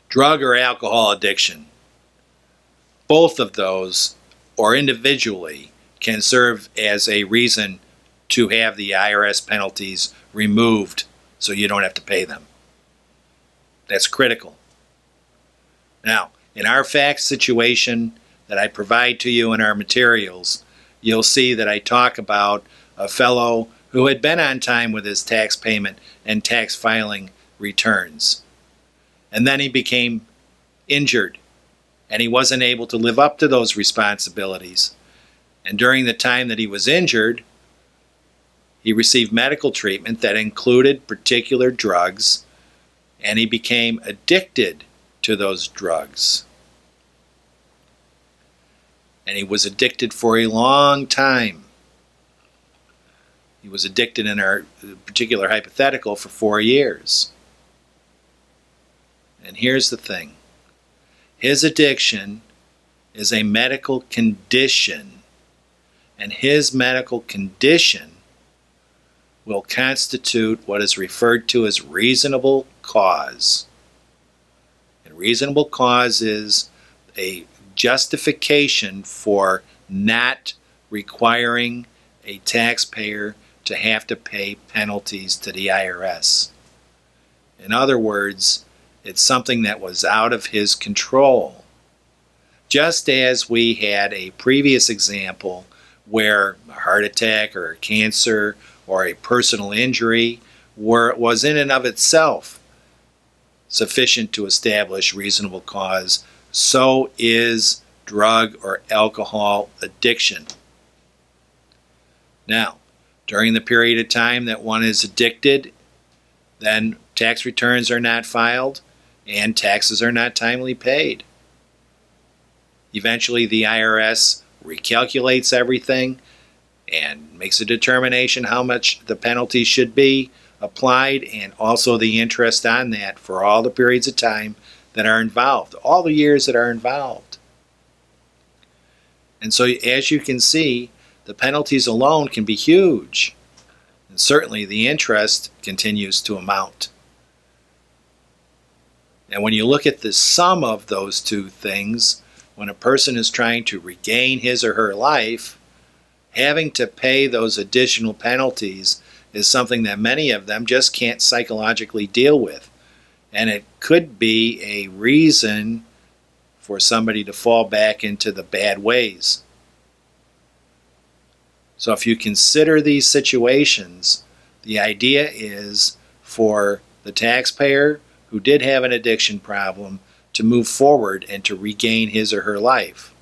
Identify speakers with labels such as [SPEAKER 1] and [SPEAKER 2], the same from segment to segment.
[SPEAKER 1] Drug or alcohol addiction. Both of those, or individually, can serve as a reason to have the IRS penalties removed so you don't have to pay them. That's critical. Now, in our fact situation that I provide to you in our materials, you'll see that I talk about a fellow who had been on time with his tax payment and tax filing returns. And then he became injured, and he wasn't able to live up to those responsibilities. And during the time that he was injured, he received medical treatment that included particular drugs, and he became addicted to those drugs. And he was addicted for a long time. He was addicted in our particular hypothetical for 4 years. And here's the thing. His addiction is a medical condition, and his medical condition will constitute what is referred to as reasonable cause. And reasonable cause is a justification for not requiring a taxpayer to have to pay penalties to the IRS. In other words, it's something that was out of his control. Just as we had a previous example where a heart attack or a cancer or a personal injury was in and of itself sufficient to establish reasonable cause, so is drug or alcohol addiction. Now, during the period of time that one is addicted, then tax returns are not filed and taxes are not timely paid. Eventually the IRS recalculates everything and makes a determination how much the penalty should be applied, and also the interest on that for all the periods of time that are involved, all the years that are involved. And so as you can see, the penalties alone can be huge, and certainly the interest continues to amount. And when you look at the sum of those two things, when a person is trying to regain his or her life, having to pay those additional penalties is something that many of them just can't psychologically deal with. And it could be a reason for somebody to fall back into the bad ways. So if you consider these situations, the idea is for the taxpayer who did have an addiction problem to move forward and to regain his or her life.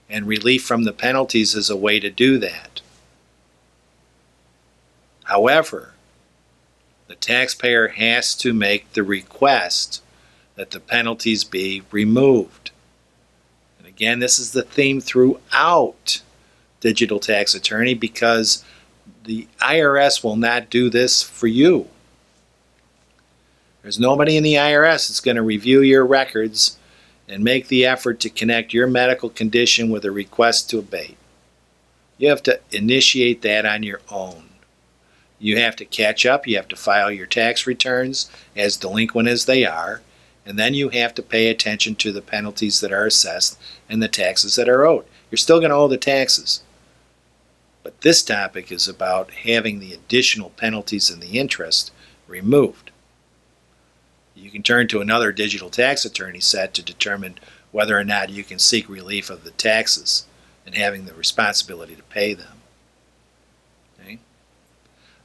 [SPEAKER 1] And relief from the penalties is a way to do that. However, the taxpayer has to make the request that the penalties be removed. And again, this is the theme throughout Digital Tax Attorney, because the IRS will not do this for you. There's nobody in the IRS that's going to review your records and make the effort to connect your medical condition with a request to abate. You have to initiate that on your own. You have to catch up, you have to file your tax returns as delinquent as they are, and then you have to pay attention to the penalties that are assessed and the taxes that are owed. You're still going to owe the taxes. But this topic is about having the additional penalties and the interest removed. You can turn to another Digital Tax Attorney set to determine whether or not you can seek relief of the taxes and having the responsibility to pay them. Okay?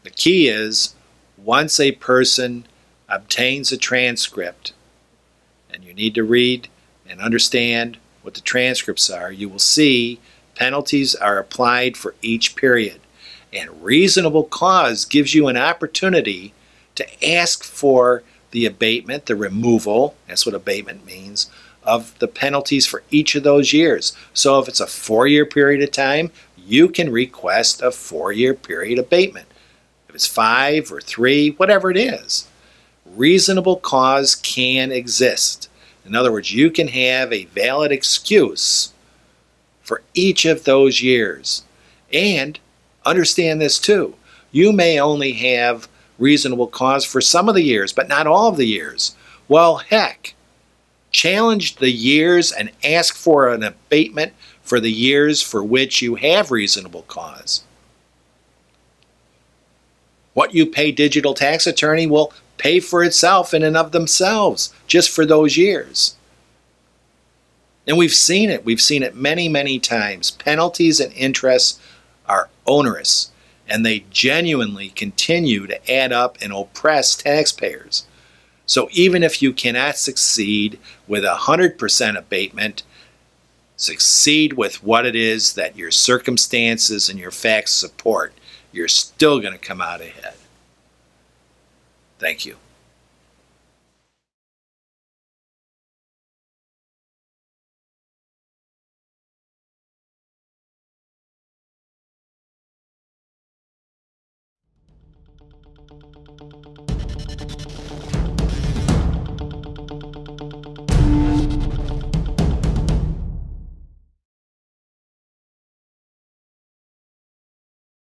[SPEAKER 1] The key is, once a person obtains a transcript, and you need to read and understand what the transcripts are, you will see penalties are applied for each period. And reasonable cause gives you an opportunity to ask for the abatement, the removal, that's what abatement means, of the penalties for each of those years. So if it's a 4-year period of time, you can request a 4-year period abatement. If it's 5 or 3, whatever it is, reasonable cause can exist. In other words, you can have a valid excuse for each of those years. And understand this too, you may only have reasonable cause for some of the years, but not all of the years. Well, heck, Challenge the years and ask for an abatement for the years for which you have reasonable cause. What you pay digital tax attorney will pay for itself in and of themselves, just for those years. And we've seen it. We've seen it many, many times. Penalties and interests are onerous, and they genuinely continue to add up and oppress taxpayers. So even if you cannot succeed with 100% abatement, succeed with what it is that your circumstances and your facts support. You're still going to come out ahead. Thank you.